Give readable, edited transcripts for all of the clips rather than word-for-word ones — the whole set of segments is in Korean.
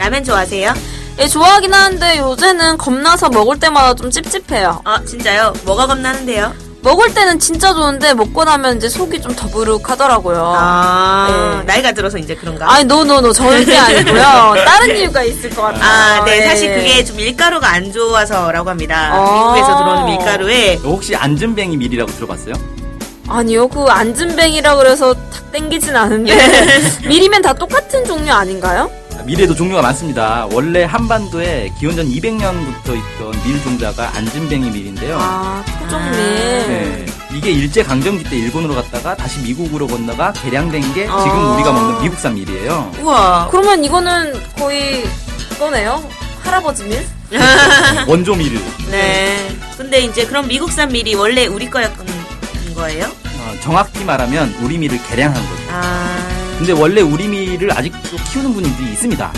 라면 좋아하세요? 예, 좋아하긴 하는데 요새는 겁나서 먹을 때마다 좀 찝찝해요. 아, 진짜요? 뭐가 겁나는데요? 먹을 때는 진짜 좋은데 먹고 나면 이제 속이 좀 더부룩하더라고요. 네. 나이가 들어서 이제 그런가? 아니, 노, 절대 아니고요. 다른 이유가 있을 것 같아요. 네. 예. 사실 그게 좀 밀가루가 안 좋아서라고 합니다. 미국에서 들어오는 밀가루에. 혹시 안전뱅이 밀이라고 들어봤어요? 아니요, 그 안전뱅이라 그래서 탁 땡기진 않은데 밀이면 다 똑같은 종류 아닌가요? 밀에도 종류가 많습니다. 원래 한반도에 기원전 200년부터 있던 밀 종자가 안전뱅이 밀인데요. 토종밀. 네, 이게 일제강점기 때 일본으로 갔다가 다시 미국으로 건너가 개량된 게 지금 우리가 먹는 미국산 밀이에요. 우와. 그러면 이거는 거의 그거네요? 할아버지 밀? 원조 밀. 네. 근데 이제 그럼 미국산 밀이 원래 우리 거였던 거예요? 정확히 말하면 우리 밀을 개량한 거죠. 근데 원래 우리 밀을 아직도 키우는 분들이 있습니다.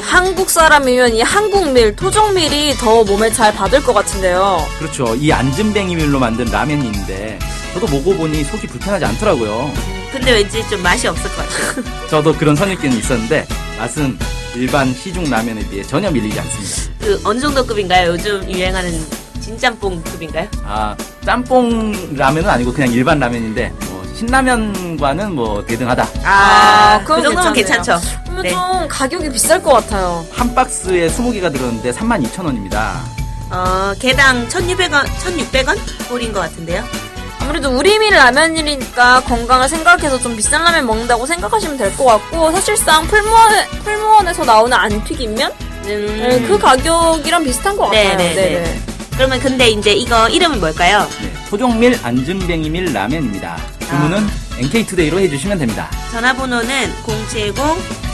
한국 사람이면 이 한국밀, 토종밀이 더 몸에 잘 받을 것 같은데요. 그렇죠. 이 안전뱅이 밀로 만든 라면인데 저도 먹어보니 속이 불편하지 않더라고요. 근데 왠지 좀 맛이 없을 것 같아요. 저도 그런 선입견이 있었는데 맛은 일반 시중 라면에 비해 전혀 밀리지 않습니다. 그 어느 정도 급인가요? 요즘 유행하는 진짬뽕 급인가요? 짬뽕 라면은 아니고 그냥 일반 라면인데 신라면과는 대등하다. 그 정도면 괜찮죠. 그러면 좀 가격이 비쌀 것 같아요. 한 박스에 20개가 들었는데 32,000원입니다. 개당 1,600원, 1,600원? 꼴인 것 같은데요. 아무래도 우리밀 라면이니까 건강을 생각해서 좀 비싼 라면 먹는다고 생각하시면 될 것 같고, 사실상 풀무원에서 나오는 안튀김면? 그 가격이랑 비슷한 것 같아요. 네네. 그러면 근데 이제 이거 이름은 뭘까요? 네, 토종밀 안전뱅이밀 라면입니다. 주문은 NK투데이로 해주시면 됩니다. 전화번호는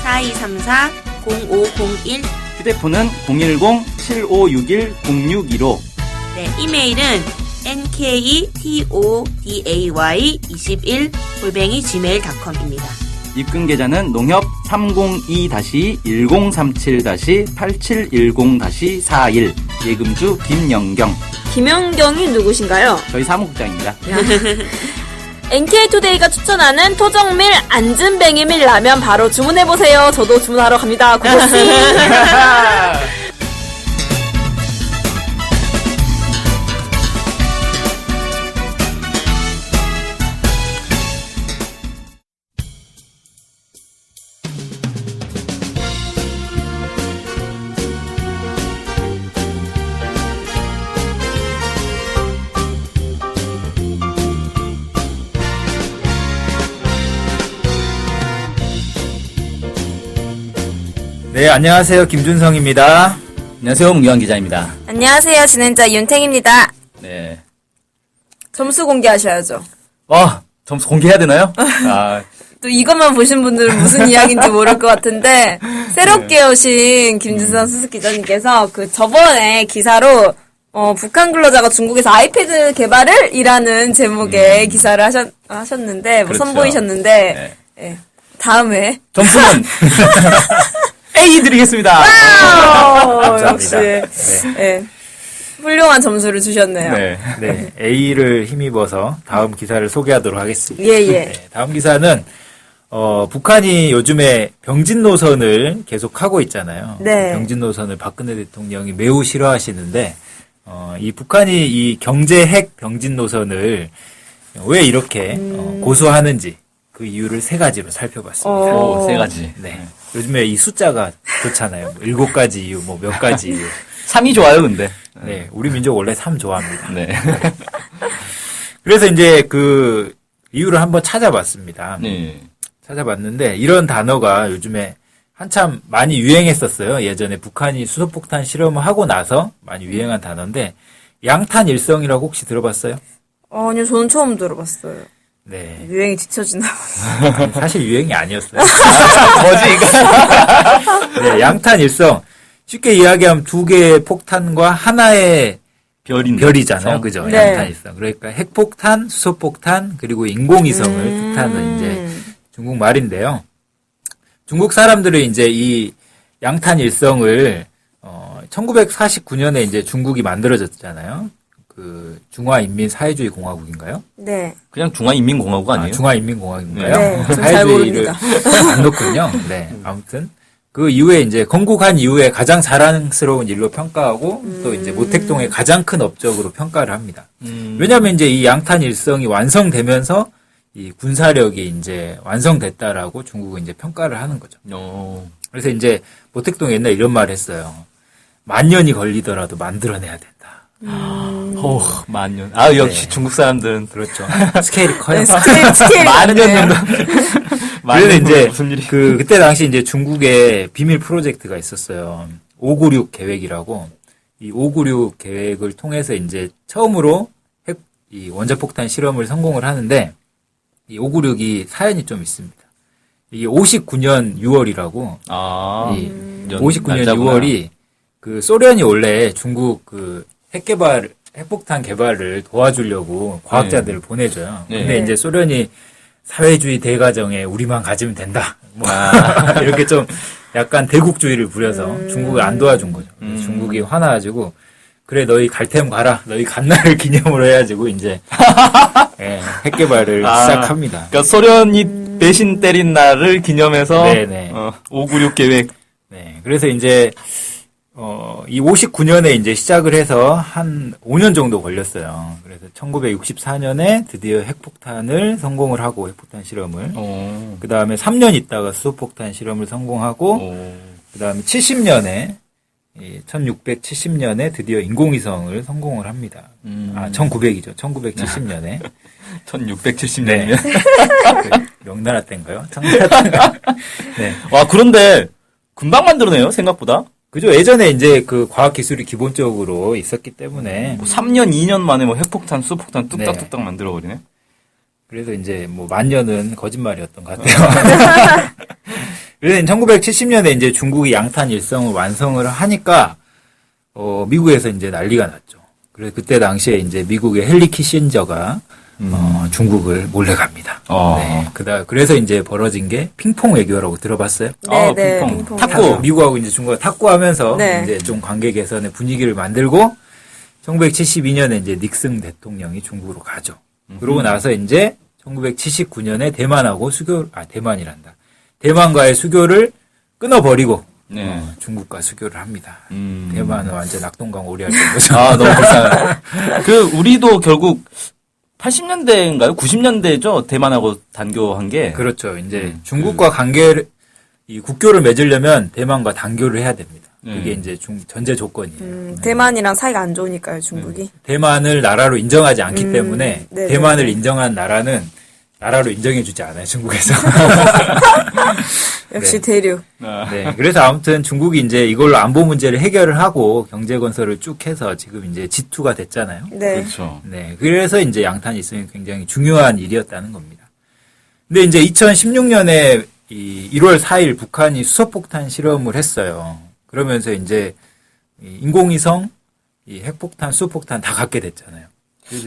070-4234-0501. 휴대폰은 010-7561-0615. 네, 이메일은 nktoday21@gmail.com입니다. 입금 계좌는 농협 302-1037-8710-41 예금주 김영경. 김영경이 누구신가요? 저희 사무국장입니다. NK투데이가 추천하는 토종밀 안전뱅이밀 라면 바로 주문해보세요. 저도 주문하러 갑니다. 고맙습니다. 네, 안녕하세요. 김준성입니다. 안녕하세요. 문경환 기자입니다. 안녕하세요. 진행자 윤탱입니다. 네. 점수 공개하셔야죠. 점수 공개해야 되나요? 또 이것만 보신 분들은 무슨 이야기인지 모를 것 같은데, 새롭게 오신 김준성 수석 기자님께서 그 저번에 기사로 북한 근로자가 중국에서 아이패드 개발을 이라는 제목의 기사를 하셨는데, 그렇죠. 선보이셨는데, 네. 다음에 점수는 A 드리겠습니다. 감사합니다. 역시 네. 훌륭한 점수를 주셨네요. 네, A를 힘입어서 다음 기사를 소개하도록 하겠습니다. 예. 네, 다음 기사는 북한이 요즘에 병진 노선을 계속하고 있잖아요. 네. 병진 노선을 박근혜 대통령이 매우 싫어하시는데 이 북한이 이 경제 핵 병진 노선을 왜 이렇게 고수하는지 그 이유를 3가지로 살펴봤습니다. 3가지. 네. 요즘에 이 숫자가 좋잖아요. 7가지 이유, 몇 가지 이유. 3이 좋아요, 근데. 네. 우리 민족 원래 3 좋아합니다. 네. 그래서 이제 그 이유를 한번 찾아봤습니다. 네. 찾아봤는데 이런 단어가 요즘에 한참 많이 유행했었어요. 예전에 북한이 수소폭탄 실험을 하고 나서 많이 유행한 단어인데 양탄일성이라고 혹시 들어봤어요? 아니요, 저는 처음 들어봤어요. 네. 유행이 뒤처지나. 사실 유행이 아니었어요. 뭐지, 이거? 네, 양탄일성. 쉽게 이야기하면 2개의 폭탄과 하나의 별이잖아요. 그죠? 네. 양탄일성. 그러니까 핵폭탄, 수소폭탄, 그리고 인공위성을 뜻하는 이제 중국 말인데요. 중국 사람들은 이제 이 양탄일성을 1949년에 이제 중국이 만들어졌잖아요. 그 중화인민사회주의 공화국인가요? 네. 그냥 중화인민공화국 아니에요? 중화인민공화국인가요? 네. 잘 모릅니다. 안 넣군요. 네. 아무튼 그 이후에 이제 건국한 이후에 가장 자랑스러운 일로 평가하고 또 이제 모택동의 가장 큰 업적으로 평가를 합니다. 왜냐하면 이제 이 양탄 일성이 완성되면서 이 군사력이 이제 완성됐다라고 중국은 이제 평가를 하는 거죠. 그래서 이제 모택동 옛날에 이런 말을 했어요. 만년이 걸리더라도 만들어내야 된다. 만년. 역시 중국 사람들은 그렇죠. 스케일이 커요. 네, 스케일이 만년 다르네요. 그래서 이제 무슨 일이? 그때 당시 이제 중국에 비밀 프로젝트가 있었어요. 596 계획이라고. 이 596 계획을 통해서 이제 처음으로 이 원자폭탄 실험을 성공을 하는데 이 596이 사연이 좀 있습니다. 이게 59년 6월이라고. 59년 6월이 그 소련이 원래 중국 그 핵폭탄 개발을 도와주려고 과학자들을 보내줘요. 근데 이제 소련이 사회주의 대가정에 우리만 가지면 된다. 이렇게 좀 약간 대국주의를 부려서 중국을 안 도와준 거죠. 중국이 화나가지고 그래 너희 갈 테면 가라. 너희 간 날을 기념으로 해가지고 이제 핵 개발을 시작합니다. 그러니까 소련이 대신 때린 날을 기념해서 596 계획. 네. 그래서 이제 이 59년에 이제 시작을 해서 한 5년 정도 걸렸어요. 그래서 1964년에 드디어 핵폭탄을 성공을 하고 핵폭탄 실험을. 그 다음에 3년 있다가 수소폭탄 실험을 성공하고. 그 다음에 70년에 1670년에 드디어 인공위성을 성공을 합니다. 1900이죠. 1970년에. 1670년이면. 명나라 때인가요? 청나라 때인가요? 네. 와, 그런데 금방 만들어내요, 생각보다. 그죠. 예전에 이제 그 과학기술이 기본적으로 있었기 때문에. 3년, 2년 만에 뭐 핵폭탄, 수폭탄 뚝딱뚝딱 만들어버리네. 그래서 이제 뭐 만년은 거짓말이었던 것 같아요. 그래서 1970년에 이제 중국이 양탄 일성을 완성을 하니까, 미국에서 이제 난리가 났죠. 그래서 그때 당시에 이제 미국의 헨리 키신저가, 중국을 몰래 갑니다. 네. 그래서 이제 벌어진 게 핑퐁 외교라고 들어봤어요? 네, 핑퐁. 탁구. 미국하고 이제 중국과 탁구하면서 이제 좀 관계 개선의 분위기를 만들고, 1972년에 이제 닉슨 대통령이 중국으로 가죠. 그러고 나서 이제 1979년에 대만이란다. 대만과의 수교를 끊어버리고 중국과 수교를 합니다. 대만은 완전 낙동강 오리알 된 거죠. 너무 불쌍해. 우리도 결국 80년대인가요? 90년대죠? 대만하고 단교한 게. 그렇죠. 이제 중국과 이 국교를 맺으려면 대만과 단교를 해야 됩니다. 그게 이제 전제 조건이에요. 대만이랑 사이가 안 좋으니까요, 중국이. 대만을 나라로 인정하지 않기 때문에 대만을 인정한 나라는 나라로 인정해주지 않아요, 중국에서. 역시 대륙. 네. 그래서 아무튼 중국이 이제 이걸로 안보 문제를 해결을 하고 경제 건설을 쭉 해서 지금 이제 G2가 됐잖아요. 네. 그렇죠. 네. 그래서 이제 양탄 일성이 굉장히 중요한 일이었다는 겁니다. 근데 이제 2016년에 1월 4일 북한이 수소폭탄 실험을 했어요. 그러면서 이제 인공위성, 핵폭탄, 수소폭탄 다 갖게 됐잖아요.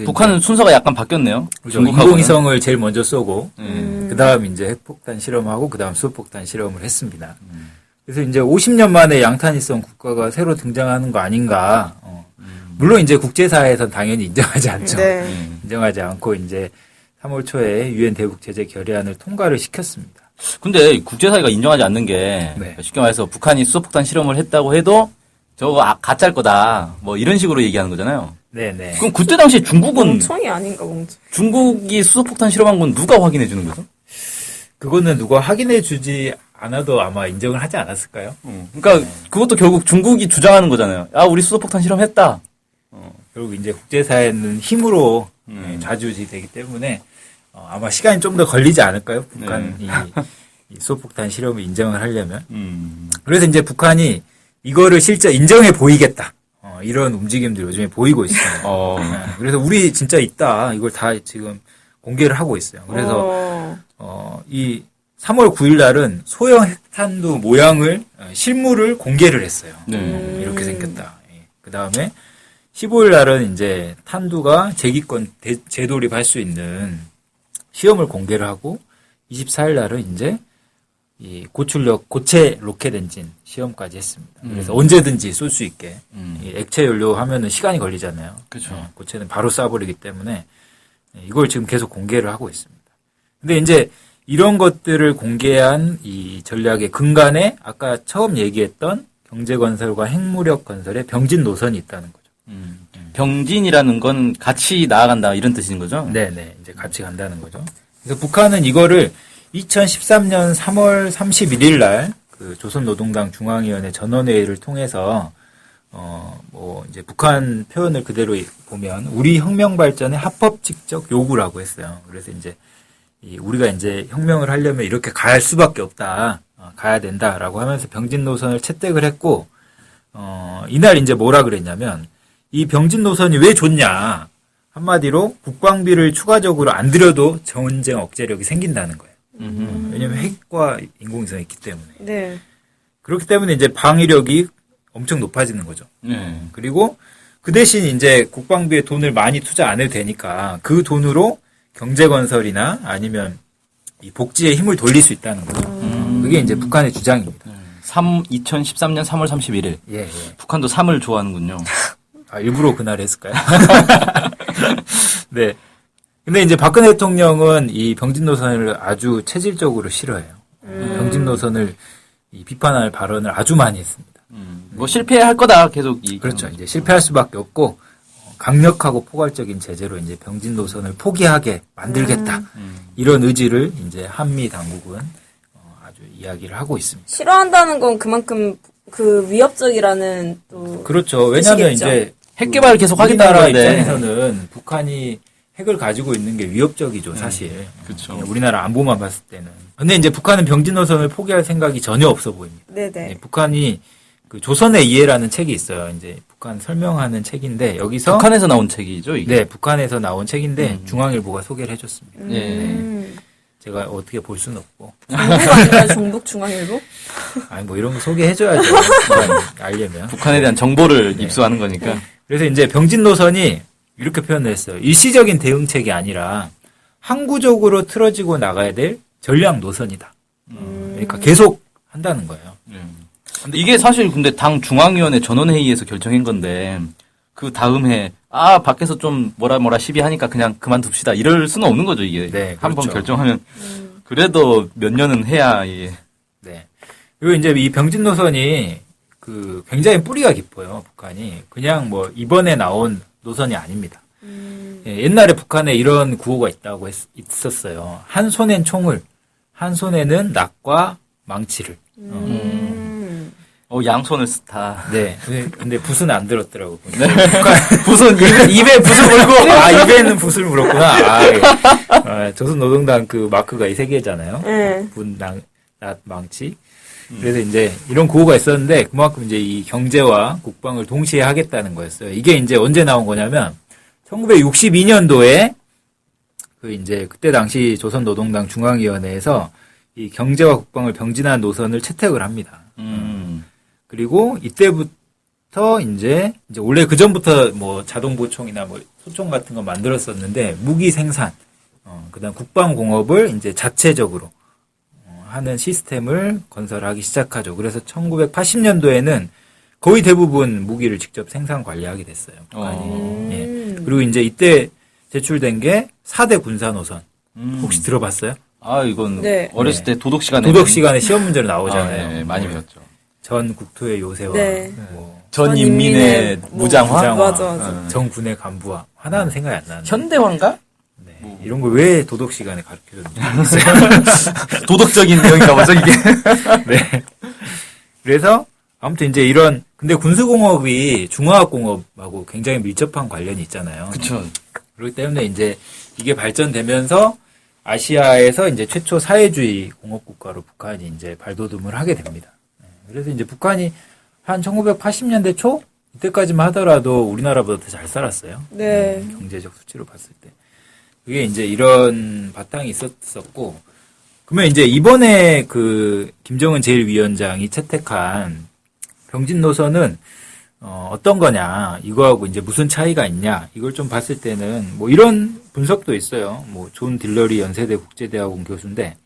북한은 순서가 약간 바뀌었네요. 그렇죠. 인공위성을 제일 먼저 쏘고, 그 다음 이제 핵폭탄 실험하고, 그 다음 수소폭탄 실험을 했습니다. 그래서 이제 50년 만에 양탄일성 국가가 새로 등장하는 거 아닌가. 물론 이제 국제사회에선 당연히 인정하지 않죠. 네. 인정하지 않고 이제 3월 초에 유엔 대북 제재 결의안을 통과를 시켰습니다. 근데 국제사회가 인정하지 않는 게 쉽게 말해서 북한이 수소폭탄 실험을 했다고 해도 저거 가짜일 거다. 뭐 이런 식으로 얘기하는 거잖아요. 네네. 그럼 그때 당시에 중국은 멍청이 아닌가, 멍청. 중국이 수소폭탄 실험한 건 누가 확인해 주는 거죠? 그거는 누가 확인해 주지 않아도 아마 인정을 하지 않았을까요? 그러니까 그것도 결국 중국이 주장하는 거잖아요. 우리 수소폭탄 실험했다. 결국 이제 국제사회는 힘으로 좌지우지되기 때문에 아마 시간이 좀 더 걸리지 않을까요? 북한 이 수소폭탄 실험을 인정을 하려면. 그래서 이제 북한이 이거를 실제 인정해 보이겠다. 이런 움직임들이 요즘에 보이고 있어요. 그래서 우리 진짜 있다. 이걸 다 지금 공개를 하고 있어요. 그래서 이 3월 9일 날은 소형 핵탄두 모양을 실물을 공개를 했어요. 이렇게 생겼다. 그 다음에 15일 날은 이제 탄두가 재기권 재돌입할 수 있는 시험을 공개를 하고 24일 날은 이제 이 고출력 고체 로켓 엔진 시험까지 했습니다. 그래서 언제든지 쏠 수 있게 이 액체 연료 하면은 시간이 걸리잖아요. 그렇죠. 고체는 바로 쏴버리기 때문에 이걸 지금 계속 공개를 하고 있습니다. 근데 이제 이런 것들을 공개한 이 전략의 근간에 아까 처음 얘기했던 경제건설과 핵무력 건설의 병진 노선이 있다는 거죠. 병진이라는 건 같이 나아간다 이런 뜻인 거죠? 네네. 이제 같이 간다는 거죠. 그래서 북한은 이거를 2013년 3월 31일 날 그 조선노동당 중앙위원회 전원회의를 통해서 이제 북한 표현을 그대로 보면 우리 혁명 발전의 합법직적 요구라고 했어요. 그래서 이제 우리가 이제 혁명을 하려면 이렇게 갈 수밖에 없다. 가야 된다라고 하면서 병진 노선을 채택을 했고 이날 이제 뭐라 그랬냐면 이 병진 노선이 왜 좋냐? 한마디로 국방비를 추가적으로 안 들여도 전쟁 억제력이 생긴다는 거예요. 왜냐면 핵과 인공위성이 있기 때문에. 네. 그렇기 때문에 이제 방위력이 엄청 높아지는 거죠. 네. 그리고 그 대신 이제 국방비에 돈을 많이 투자 안 해도 되니까 그 돈으로 경제건설이나 아니면 이 복지에 힘을 돌릴 수 있다는 거죠. 그게 이제 북한의 주장입니다. 2013년 3월 31일. 예. 북한도 3을 좋아하는군요. 일부러 그날 했을까요? 네. 근데 이제 박근혜 대통령은 이 병진 노선을 아주 체질적으로 싫어해요. 병진 노선을 비판할 발언을 아주 많이 했습니다. 뭐 실패할 거다 계속 그렇죠. 이제 실패할 수밖에 없고 강력하고 포괄적인 제재로 이제 병진 노선을 포기하게 만들겠다. 이런 의지를 이제 한미 당국은 아주 이야기를 하고 있습니다. 싫어한다는 건 그만큼 그 위협적이라는 또 그렇죠. 왜냐하면 뜻이겠죠. 이제 핵 개발을 계속 하겠다는 우리나라 건데. 입장에서는 북한이 핵을 가지고 있는 게 위협적이죠, 사실. 그렇죠. 우리나라 안보만 봤을 때는. 근데 이제 북한은 병진 노선을 포기할 생각이 전혀 없어 보입니다. 네네. 네, 북한이 그 조선의 이해라는 책이 있어요. 이제 북한 설명하는 책인데 여기서 북한에서 나온 책이죠, 이게. 네, 북한에서 나온 책인데 중앙일보가 소개를 해줬습니다. 예. 제가 어떻게 볼 수는 없고. 중국 아닌가요? 종북중앙일보? 아니 뭐 이런 거 소개해줘야죠. 북한이 알려면. 북한에 대한 정보를 입수하는 거니까. 그래서 이제 병진 노선이 이렇게 표현을 했어요. 일시적인 대응책이 아니라 항구적으로 틀어지고 나가야 될 전략 노선이다. 그러니까 계속 한다는 거예요. 근데 이게 사실 근데 당 중앙위원회 전원회의에서 결정한 건데 그 다음 해 밖에서 좀 뭐라 시비하니까 그냥 그만둡시다 이럴 수는 없는 거죠 이게. 네, 한번 그렇죠. 결정하면 그래도 몇 년은 해야 예. 네. 그리고 이제 이 병진 노선이 그 굉장히 뿌리가 깊어요. 북한이 그냥 뭐 이번에 나온 노선이 아닙니다. 예, 옛날에 북한에 이런 구호가 있다고 있었어요. 한 손엔 총을, 한 손에는 낙과 망치를. 양손을 다. 네. 근데 붓은 안 들었더라고. 네. 붓은 입에 붓을 물고. 입에는 붓을 물었구나. 예. 조선노동당 그 마크가 이 세 개잖아요. 네. 붓, 낫, 망치. 그래서 이제 이런 구호가 있었는데 그만큼 이제 이 경제와 국방을 동시에 하겠다는 거였어요. 이게 이제 언제 나온 거냐면 1962년도에 그 이제 그때 당시 조선노동당 중앙위원회에서 이 경제와 국방을 병진한 노선을 채택을 합니다. 그리고 이때부터 이제 원래 그 전부터 뭐 자동보총이나 뭐 소총 같은 거 만들었었는데 무기 생산, 그다음 국방공업을 이제 자체적으로 하는 시스템을 건설하기 시작하죠. 그래서 1980년도에는 거의 대부분 무기를 직접 생산 관리하게 됐어요. 북한이. 예. 그리고 이제 이때 제출된 게 4대 군사 노선. 혹시 들어봤어요? 이건 네. 어렸을 때 도덕 시간에 도덕 시간에 시험 문제로 나오잖아요. 네, 많이 배웠죠. 전 국토의 요새와 네. 뭐 전 인민의 무장화, 맞아. 정군의 간부와 하나는 생각이 안 나는데. 현대화인가? 네. 이런 거 왜 도덕 시간에 가르쳐줬는지 모르겠어요. 도덕적인 내용인가 보죠 이게. 네. 그래서 아무튼 이제 근데 군수공업이 중화학공업하고 굉장히 밀접한 관련이 있잖아요. 그렇죠. 그렇기 때문에 이제 이게 발전되면서 아시아에서 이제 최초 사회주의 공업국가로 북한이 이제 발돋움을 하게 됩니다. 그래서 이제 북한이 한 1980년대 초 이때까지만 하더라도 우리나라보다 더 잘 살았어요. 네. 경제적 수치로 봤을 때. 그게 이제 이런 바탕이 있었고, 그러면 이제 이번에 그 김정은 제1위원장이 채택한 병진 노선은 어떤 거냐, 이거하고 이제 무슨 차이가 있냐, 이걸 좀 봤을 때는 뭐 이런 분석도 있어요. 뭐 존 딜러리 연세대 국제대학원 교수인데,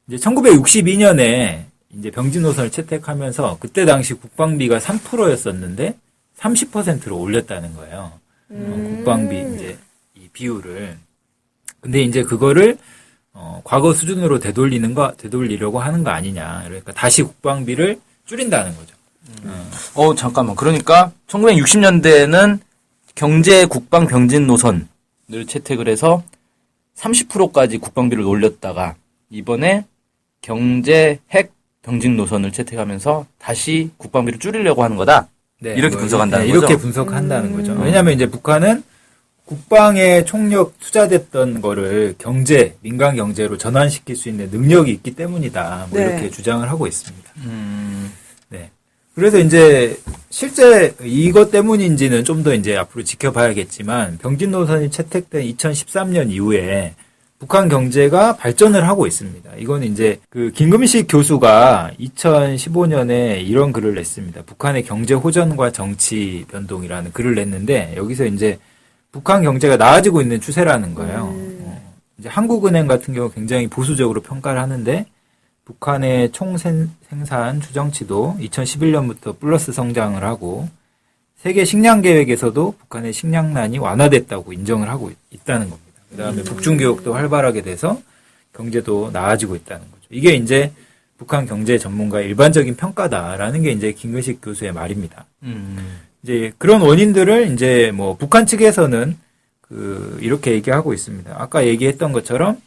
이제 1962년에 이제 병진 노선을 채택하면서 그때 당시 국방비가 3%였었는데 30%로 올렸다는 거예요. 국방비 이제 이 비율을. 근데 이제 그거를 과거 수준으로 되돌리려고 하는 거 아니냐. 그러니까 다시 국방비를 줄인다는 거죠. 잠깐만. 그러니까 1960년대에는 경제 국방 병진 노선을 채택을 해서 30%까지 국방비를 올렸다가 이번에 경제 핵 병진 노선을 채택하면서 다시 국방비를 줄이려고 하는 거다. 네, 이렇게 분석한다는 거죠. 이렇게 분석한다는 거죠. 왜냐하면 이제 북한은 국방에 총력 투자됐던 거를 민간 경제로 전환시킬 수 있는 능력이 있기 때문이다. 뭐 네. 이렇게 주장을 하고 있습니다. 네. 그래서 이제 실제 이것 때문인지는 좀 더 이제 앞으로 지켜봐야겠지만 병진 노선이 채택된 2013년 이후에 북한 경제가 발전을 하고 있습니다. 이건 이제 그 김금식 교수가 2015년에 이런 글을 냈습니다. 북한의 경제 호전과 정치 변동이라는 글을 냈는데 여기서 이제 북한 경제가 나아지고 있는 추세라는 거예요. 이제 한국은행 같은 경우 굉장히 보수적으로 평가를 하는데 북한의 총 생산 추정치도 2011년부터 플러스 성장을 하고 세계 식량 계획에서도 북한의 식량난이 완화됐다고 인정을 하고 있다는 겁니다. 그다음에 북중 교역도 활발하게 돼서 경제도 나아지고 있다는 거죠. 이게 이제 북한 경제 전문가의 일반적인 평가다라는 게 이제 김근식 교수의 말입니다. 이제 그런 원인들을 이제 뭐 북한 측에서는 이렇게 얘기하고 있습니다. 아까 얘기했던 것처럼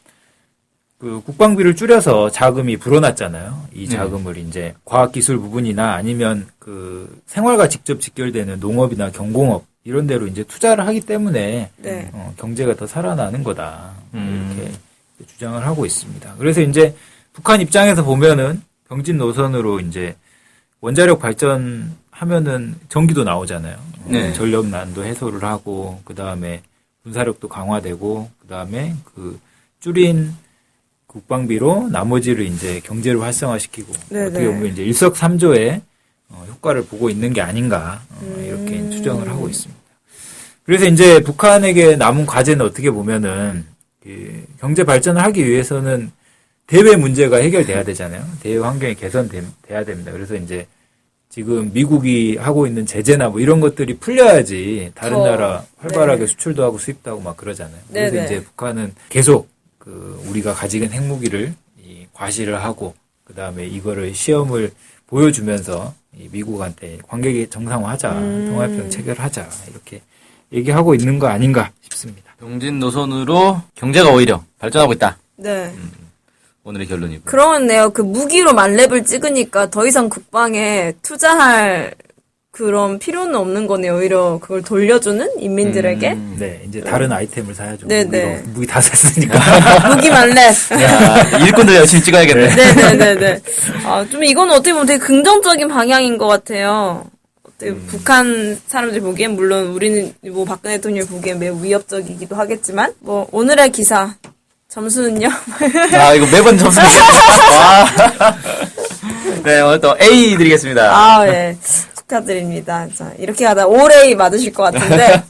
그 국방비를 줄여서 자금이 불어났잖아요. 이 자금을 이제 과학기술 부분이나 아니면 그 생활과 직접 직결되는 농업이나 경공업 이런 데로 이제 투자를 하기 때문에 네. 경제가 더 살아나는 거다. 이렇게 주장을 하고 있습니다. 그래서 이제 북한 입장에서 보면은 병진 노선으로 이제 원자력 발전하면은 전기도 나오잖아요. 네. 전력난도 해소를 하고 그다음에 군사력도 강화되고 그다음에 그 줄인 국방비로 나머지를 이제 경제로 활성화시키고 네네. 어떻게 보면 이제 일석삼조의 효과를 보고 있는 게 아닌가 이렇게 추정을 하고 있습니다. 그래서 이제 북한에게 남은 과제는 어떻게 보면은 경제 발전을 하기 위해서는 대외 문제가 해결돼야 되잖아요. 대외 환경이 개선돼야 됩니다. 그래서 이제 지금 미국이 하고 있는 제재나 뭐 이런 것들이 풀려야지 다른 나라 활발하게 네. 수출도 하고 수입도 하고 막 그러잖아요. 그래서 네네. 이제 북한은 계속 우리가 가지고 있는 핵무기를 과시를 하고 그다음에 이거를 시험을 보여주면서 미국한테 관계 정상화하자, 통화협정 체결하자 이렇게 얘기하고 있는 거 아닌가 싶습니다. 병진 노선으로 경제가 오히려 발전하고 있다. 네. 오늘의 결론이고. 그러네요. 그 무기로 만렙을 찍으니까 더 이상 국방에 투자할 그런 필요는 없는 거네요. 오히려 그걸 돌려주는 인민들에게. 네, 이제 다른 아이템을 사야죠. 네네. 무기 다 샀으니까. 무기 만렙. 야, 일꾼들 열심히 찍어야겠네. 네네네네. 좀 이건 어떻게 보면 되게 긍정적인 방향인 것 같아요. 어떻게 북한 사람들 보기엔 물론 우리는 뭐 박근혜 대통령이 보기엔 매우 위협적이기도 하겠지만 뭐 오늘의 기사 점수는요? 이거 매번 점수 와. 네, 오늘 또 A 드리겠습니다. 네. 축하드립니다. 자, 이렇게 하다 올해 맞으실 것 같은데.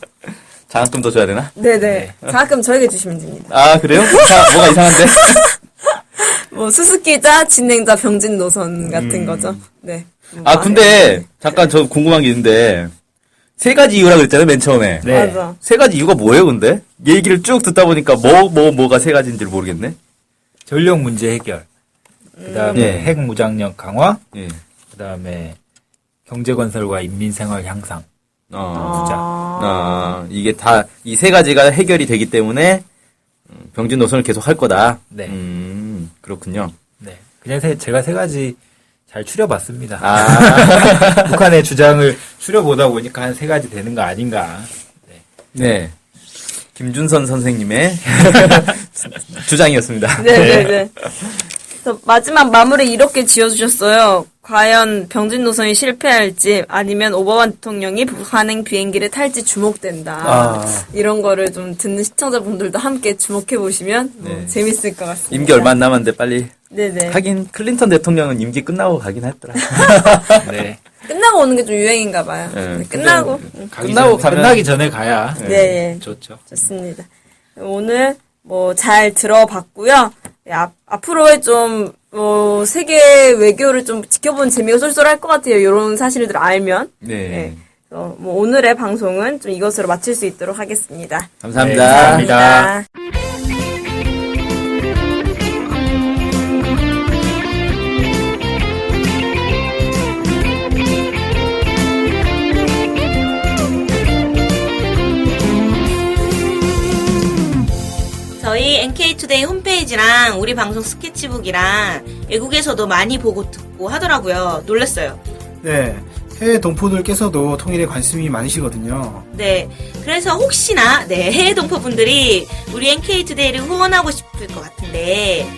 장학금 더 줘야 되나? 네네. 장학금 저에게 주시면 됩니다. 아, 그래요? 뭐가 이상한데? 뭐, 수습기자, 진행자, 병진 노선 같은 거죠. 네. 근데, 잠깐 저 궁금한 게 있는데, 세 가지 이유라 그랬잖아요, 맨 처음에. 네. 맞아. 세 가지 이유가 뭐예요, 근데? 얘기를 쭉 듣다 보니까 뭐가 세 가지인지를 모르겠네? 전력 문제 해결. 그다음에 예. 핵 무장력 강화. 예. 그다음에 경제 건설과 인민 생활 향상. 투자. 이게 다, 이 세 가지가 해결이 되기 때문에, 병진 노선을 계속 할 거다. 네. 그렇군요. 네. 그냥 제가 세 가지 잘 추려봤습니다. 북한의 주장을 추려보다 보니까 한 세 가지 되는 거 아닌가. 네. 김준선 선생님의 주장이었습니다. 네네네. 그래서 마지막 마무리 이렇게 지어주셨어요. 과연 병진 노선이 실패할지 아니면 오바마 대통령이 북한행 비행기를 탈지 주목된다. 이런 거를 좀 듣는 시청자분들도 함께 주목해 보시면 네. 재밌을 것 같습니다. 임기 얼마 안 남았는데 빨리. 네네. 하긴 클린턴 대통령은 임기 끝나고 가긴 했더라. 네. 끝나고 오는 게 좀 유행인가 봐요. 네. 네, 끝나고. 끝나기 전에 가야. 네. 좋죠. 좋습니다. 오늘 뭐 잘 들어봤고요. 앞으로의 좀 세계 외교를 좀 지켜보는 재미가 쏠쏠할 것 같아요. 이런 사실들 알면. 네. 그래서 뭐 오늘의 방송은 좀 이것으로 마칠 수 있도록 하겠습니다. 감사합니다. 네, 감사합니다. 감사합니다. NK투데이 홈페이지랑 우리 방송 스케치북이랑 외국에서도 많이 보고 듣고 하더라고요. 놀랐어요. 네, 해외 동포들께서도 통일에 관심이 많으시거든요. 네, 그래서 혹시나 해외 동포분들이 우리 NK투데이를 후원하고 싶을 것 같은데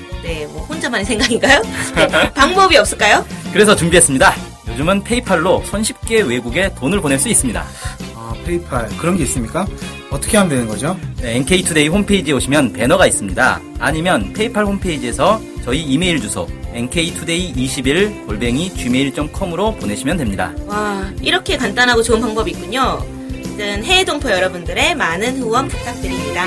뭐 혼자만의 생각인가요? 네, 방법이 없을까요? 그래서 준비했습니다. 요즘은 페이팔로 손쉽게 외국에 돈을 보낼 수 있습니다. 아, 페이팔 그런 게 있습니까? 어떻게 하면 되는 거죠? 네, NK투데이 홈페이지에 오시면 배너가 있습니다. 아니면 페이팔 홈페이지에서 저희 이메일 주소 nktoday21@gmail.com으로 보내시면 됩니다. 와, 이렇게 간단하고 좋은 방법이 있군요. 아무튼 해외 동포 여러분들의 많은 후원 부탁드립니다.